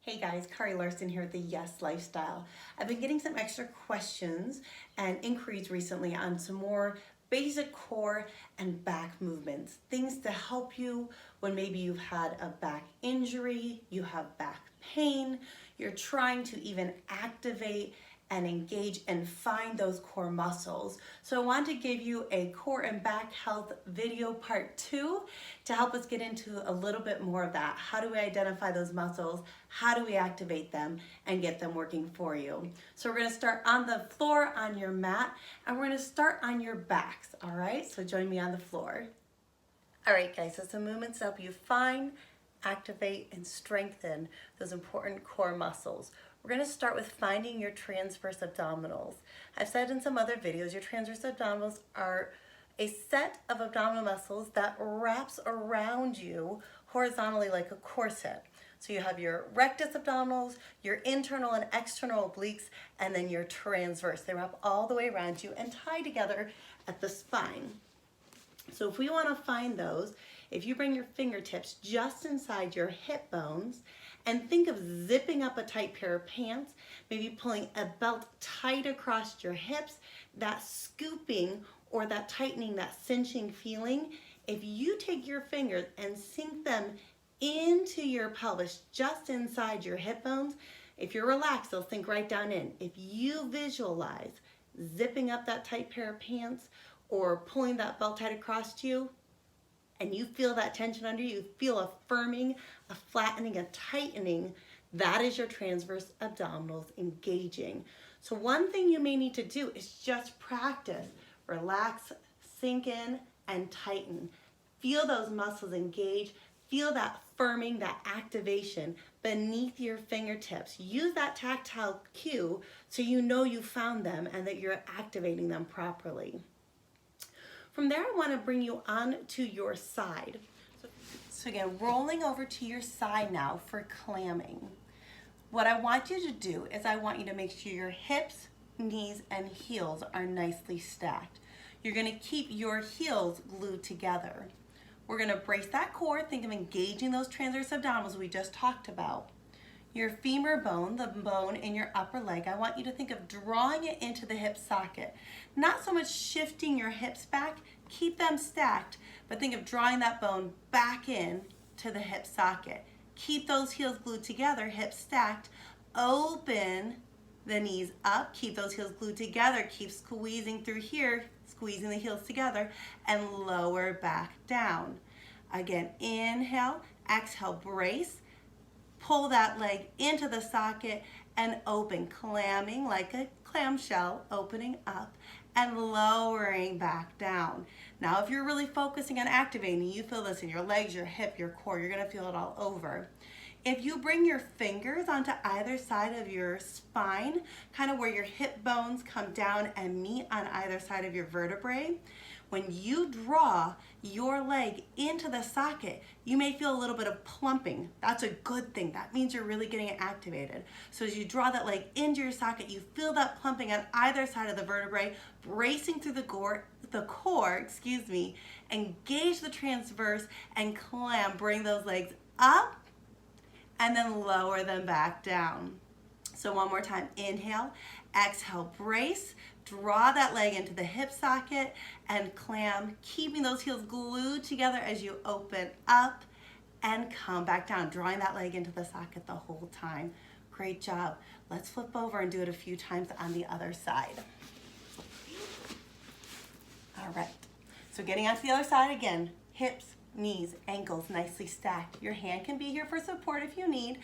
Hey guys, Kari Larson here with the Yes Lifestyle. I've been getting some extra questions and inquiries recently on some more basic core and back movements, things to help you when maybe you've had a back injury, you have back pain, you're trying to even activate and engage and find those core muscles. So I want to give you a core and back health video part 2 to help us get into a little bit more of that. How do we identify those muscles? How do we activate them and get them working for you? So we're going to start on the floor on your mat, and we're going to start on your backs. All right, so join me on the floor. All right guys, so some movements to help you find, activate, and strengthen those important core muscles. We're going to start with finding your transverse abdominals. I've said in some other videos, your transverse abdominals are a set of abdominal muscles that wraps around you horizontally like a corset. So you have your rectus abdominals, your internal and external obliques, and then your transverse. They wrap all the way around you and tie together at the spine. So if we want to find those, if you bring your fingertips just inside your hip bones and think of zipping up a tight pair of pants, maybe pulling a belt tight across your hips, that scooping or that tightening, that cinching feeling, if you take your fingers and sink them into your pelvis just inside your hip bones, if you're relaxed, they'll sink right down in. If you visualize zipping up that tight pair of pants or pulling that belt tight across you, and you feel that tension under you, feel a firming, a flattening, a tightening, that is your transverse abdominals engaging. So one thing you may need to do is just practice. Relax, sink in, and tighten. Feel those muscles engage. Feel that firming, that activation beneath your fingertips. Use that tactile cue so you know you found them and that you're activating them properly. From there, I want to bring you on to your side. So again, rolling over to your side now for clamming. What I want you to do is I want you to make sure your hips, knees, and heels are nicely stacked. You're going to keep your heels glued together. We're going to brace that core. Think of engaging those transverse abdominals we just talked about. Your femur bone, the bone in your upper leg, I want you to think of drawing it into the hip socket. Not so much shifting your hips back, keep them stacked, but think of drawing that bone back in to the hip socket. Keep those heels glued together, hips stacked. Open the knees up, keep those heels glued together, keep squeezing through here, squeezing the heels together, and lower back down. Again, inhale, exhale, brace. Pull that leg into the socket and open, clamming like a clamshell, opening up and lowering back down. Now, if you're really focusing on activating, you feel this in your legs, your hip, your core, you're gonna feel it all over. If you bring your fingers onto either side of your spine, kind of where your hip bones come down and meet on either side of your vertebrae, when you draw your leg into the socket, you may feel a little bit of plumping. That's a good thing. That means you're really getting it activated. So as you draw that leg into your socket, you feel that plumping on either side of the vertebrae, bracing through the core, engage the transverse and clam. Bring those legs up and then lower them back down. So one more time, inhale, exhale, brace, draw that leg into the hip socket and clam, keeping those heels glued together as you open up and come back down, drawing that leg into the socket the whole time. Great job. Let's flip over and do it a few times on the other side. All right, so getting onto the other side again, hips, knees, ankles nicely stacked. Your hand can be here for support if you need.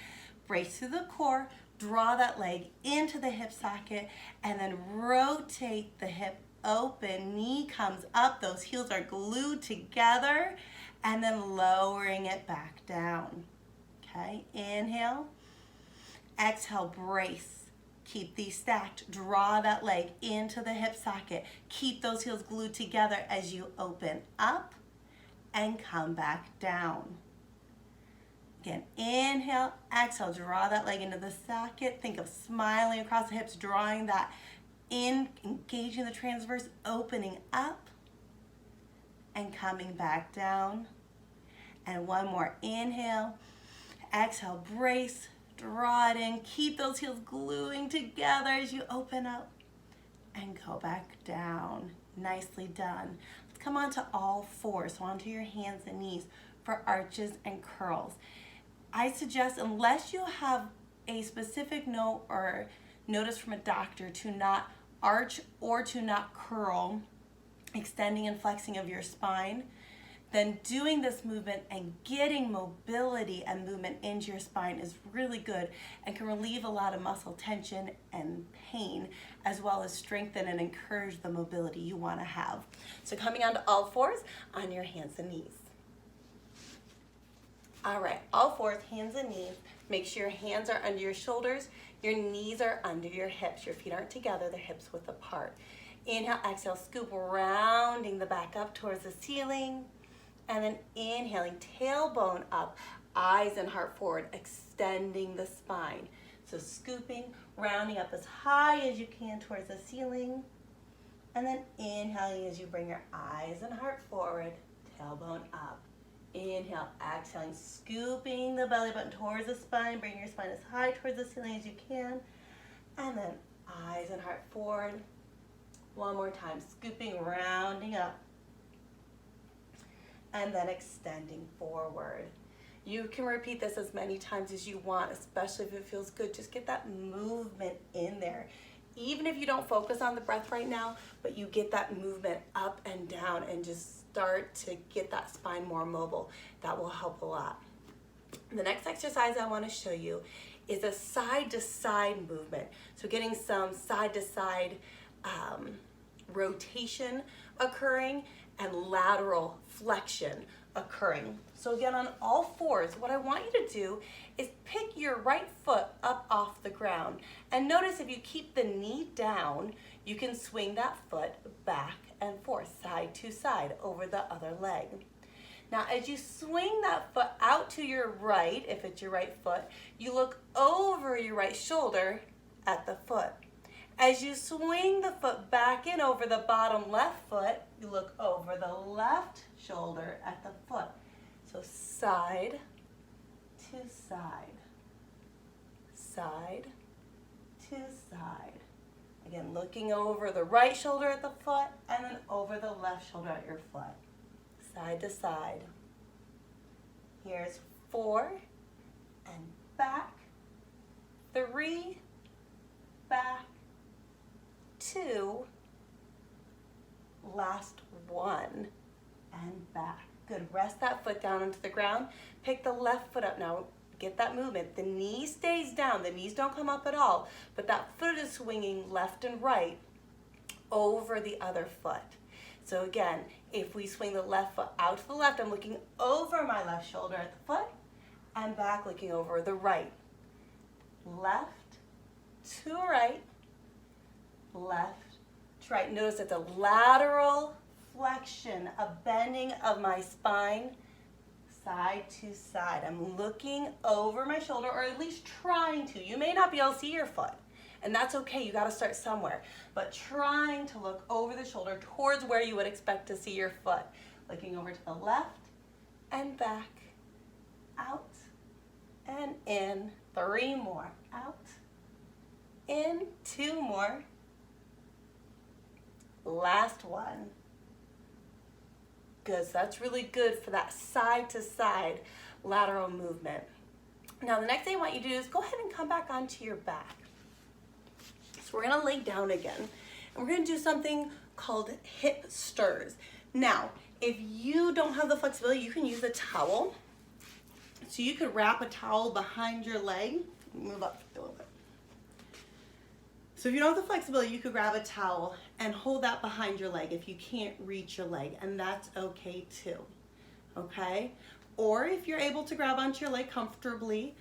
Brace through the core, draw that leg into the hip socket, and then rotate the hip open. Knee comes up, those heels are glued together, and then lowering it back down. Okay, inhale, exhale, brace. Keep these stacked. Draw that leg into the hip socket. Keep those heels glued together as you open up and come back down. Again, inhale, exhale, draw that leg into the socket. Think of smiling across the hips, drawing that in, engaging the transverse, opening up and coming back down. And one more, inhale, exhale, brace, Draw it in. Keep those heels gluing together as you open up and go back down. Nicely done. Let's come onto all fours, so onto your hands and knees for arches and curls. I suggest, unless you have a specific note or notice from a doctor to not arch or to not curl, extending and flexing of your spine, then doing this movement and getting mobility and movement into your spine is really good and can relieve a lot of muscle tension and pain, as well as strengthen and encourage the mobility you want to have. So coming onto all fours on your hands and knees. All right, all fours, hands and knees. Make sure your hands are under your shoulders, your knees are under your hips. Your feet aren't together, the hips width apart. Inhale, exhale, scoop, rounding the back up towards the ceiling. And then inhaling, tailbone up, eyes and heart forward, extending the spine. So scooping, rounding up as high as you can towards the ceiling. And then inhaling as you bring your eyes and heart forward, tailbone up. Inhale, exhaling, scooping the belly button towards the spine, bring your spine as high towards the ceiling as you can. And then eyes and heart forward. One more time, scooping, rounding up. And then extending forward. You can repeat this as many times as you want, especially if it feels good. Just get that movement in there. Even if you don't focus on the breath right now, but you get that movement up and down and just start to get that spine more mobile. That will help a lot. The next exercise I want to show you is a side-to-side movement. So getting some side-to-side rotation occurring and lateral flexion occurring. So again, on all fours, what I want you to do is pick your right foot up off the ground. And notice if you keep the knee down, you can swing that foot back and forth, side to side, over the other leg. Now, as you swing that foot out to your right, if it's your right foot, you look over your right shoulder at the foot. As you swing the foot back in over the bottom left foot, you look over the left shoulder at the foot. So side to side, side to side. Again, looking over the right shoulder at the foot and then over the left shoulder at your foot. Side to side. Here's 4 and back, 3, back, 2, last 1, and back. Good, rest that foot down onto the ground. Pick the left foot up now. Get that movement. The knee stays down. The knees don't come up at all, but that foot is swinging left and right over the other foot. So again, if we swing the left foot out to the left, I'm looking over my left shoulder at the foot and back looking over the right. Left to right, left to right. Notice that the lateral flexion, a bending of my spine, side to side. I'm looking over my shoulder, or at least trying to. You may not be able to see your foot, and that's okay. You got to start somewhere. But trying to look over the shoulder towards where you would expect to see your foot. Looking over to the left and back, out and in. 3 more. Out, in, 2 more. Last one. Good, so that's really good for that side to side lateral movement. Now the next thing I want you to do is go ahead and come back onto your back. So we're gonna lay down again, and we're gonna do something called hip stirs. Now, if you don't have the flexibility, you can use a towel. So you could wrap a towel behind your leg. Move up a little bit. So if you don't have the flexibility, you could grab a towel and hold that behind your leg if you can't reach your leg, and that's okay too, okay? Or if you're able to grab onto your leg comfortably,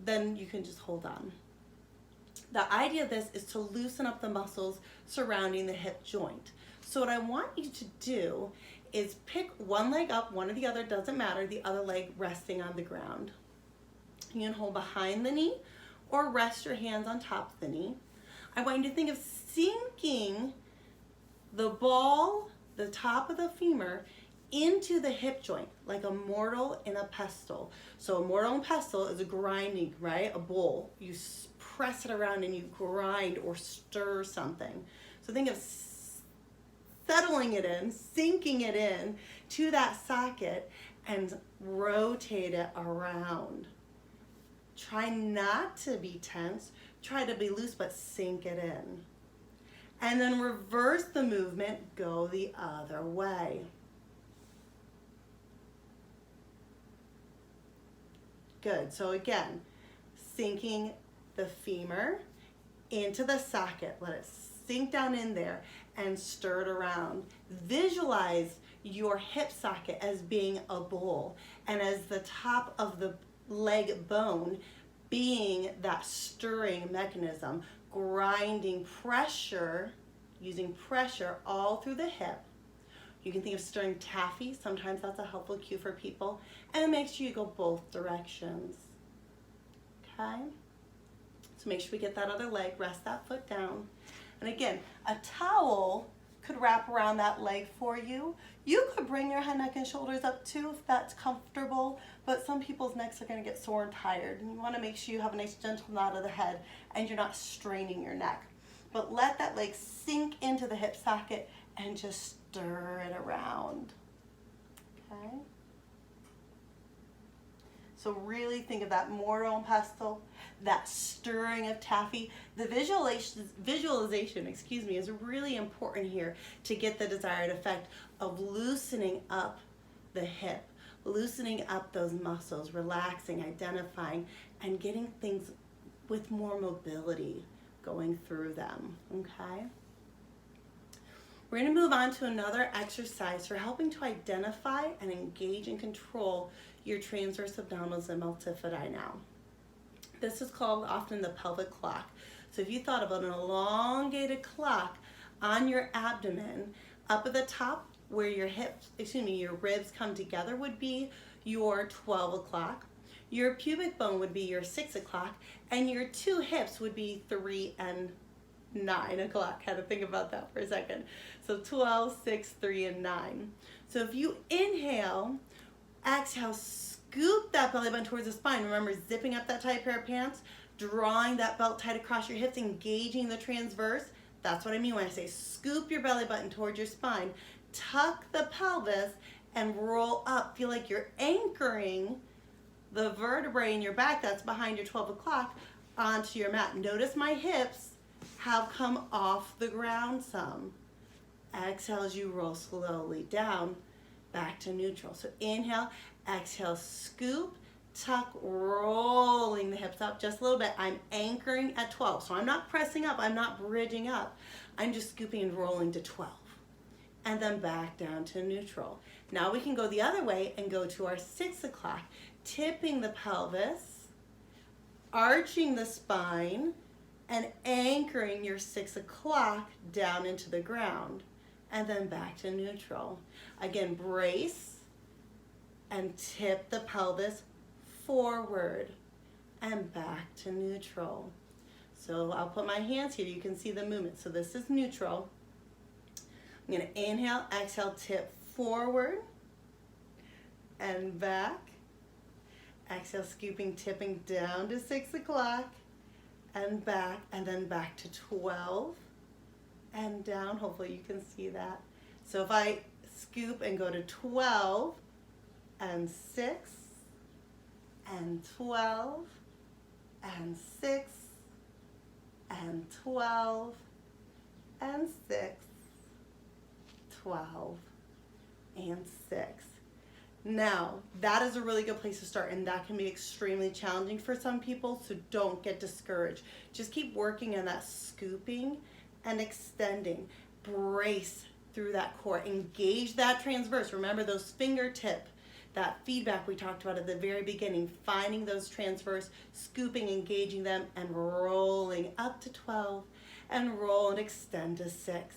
then you can just hold on. The idea of this is to loosen up the muscles surrounding the hip joint. So what I want you to do is pick one leg up, one or the other, doesn't matter, the other leg resting on the ground. You can hold behind the knee or rest your hands on top of the knee. I want you to think of sinking the ball, the top of the femur, into the hip joint, like a mortar and a pestle. So a mortar and pestle is a grinding, right? A bowl. You press it around and you grind or stir something. So think of settling it in, sinking it in to that socket and rotate it around. Try not to be tense, try to be loose, but sink it in. And then reverse the movement, go the other way. Good, so again, sinking the femur into the socket, let it sink down in there and stir it around. Visualize your hip socket as being a bowl and as the top of the leg bone being that stirring mechanism, grinding pressure, using pressure all through the hip. You can think of stirring taffy. Sometimes that's a helpful cue for people. And make sure you go both directions. Okay? So make sure we get that other leg, rest that foot down. And again, a towel could wrap around that leg for you. You could bring your head, neck, and shoulders up too if that's comfortable, but some people's necks are gonna get sore and tired. And you wanna make sure you have a nice gentle nod of the head and you're not straining your neck. But let that leg sink into the hip socket and just stir it around, okay? So really think of that mortar and pestle, that stirring of taffy. The visualization, is really important here to get the desired effect of loosening up the hip, loosening up those muscles, relaxing, identifying, and getting things with more mobility going through them, okay? We're going to move on to another exercise for helping to identify and engage and control your transverse abdominals and multifidi now. This is called often the pelvic clock. So if you thought about an elongated clock on your abdomen, up at the top where your your ribs come together would be your 12 o'clock. Your pubic bone would be your 6 o'clock, and your two hips would be 3 and 9 o'clock. Had to think about that for a second. So 12, 6, 3, and 9. So if you inhale, exhale, scoop that belly button towards the spine. Remember, zipping up that tight pair of pants, drawing that belt tight across your hips, engaging the transverse. That's what I mean when I say scoop your belly button towards your spine. Tuck the pelvis and roll up. Feel like you're anchoring the vertebrae in your back that's behind your 12 o'clock onto your mat. Notice my hips have come off the ground some. Exhale as you roll slowly down, back to neutral. So inhale, exhale, scoop, tuck, rolling the hips up just a little bit. I'm anchoring at 12. So I'm not pressing up, I'm not bridging up. I'm just scooping and rolling to 12. And then back down to neutral. Now we can go the other way and go to our 6 o'clock, tipping the pelvis, arching the spine, and anchoring your 6 o'clock down into the ground, and then back to neutral. Again, brace and tip the pelvis forward and back to neutral. So I'll put my hands here, you can see the movement. So this is neutral. I'm gonna inhale, exhale, tip forward and back. Exhale, scooping, tipping down to 6 o'clock and back, and then back to 12 and down. Hopefully you can see that. So if I scoop and go to 12 and 6 and 12 and 6 and 12 and 6, 12 and 6. Now, that is a really good place to start, and that can be extremely challenging for some people, so don't get discouraged. Just keep working on that scooping and extending. Brace through that core. Engage that transverse. Remember those fingertip, that feedback we talked about at the very beginning, finding those transverse, scooping, engaging them, and rolling up to 12, and roll and extend to 6.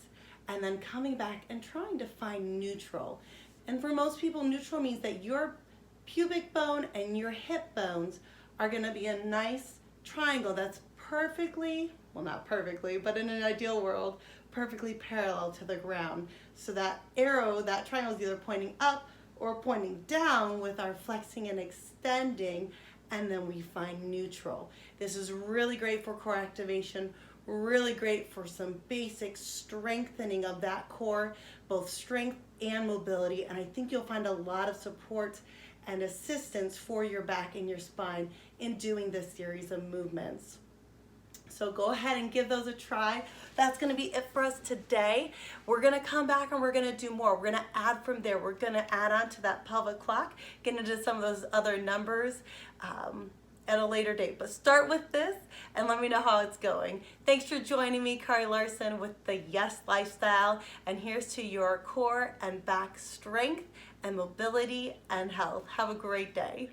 And then coming back and trying to find neutral. And for most people, neutral means that your pubic bone and your hip bones are gonna be a nice triangle that's perfectly, well not perfectly, but in an ideal world, perfectly parallel to the ground. So that arrow, that triangle is either pointing up or pointing down with our flexing and extending, and then we find neutral. This is really great for core activation, really great for some basic strengthening of that core, both strength and mobility, and I think you'll find a lot of support and assistance for your back and your spine in doing this series of movements. So go ahead and give those a try. That's gonna be it for us today. We're gonna come back and we're gonna do more. We're gonna add from there. We're gonna add on to that pelvic clock, get into some of those other numbers at a later date. But start with this and let me know how it's going. Thanks for joining me, Kari Larson, with the Yes Lifestyle. And here's to your core and back strength and mobility and health. Have a great day.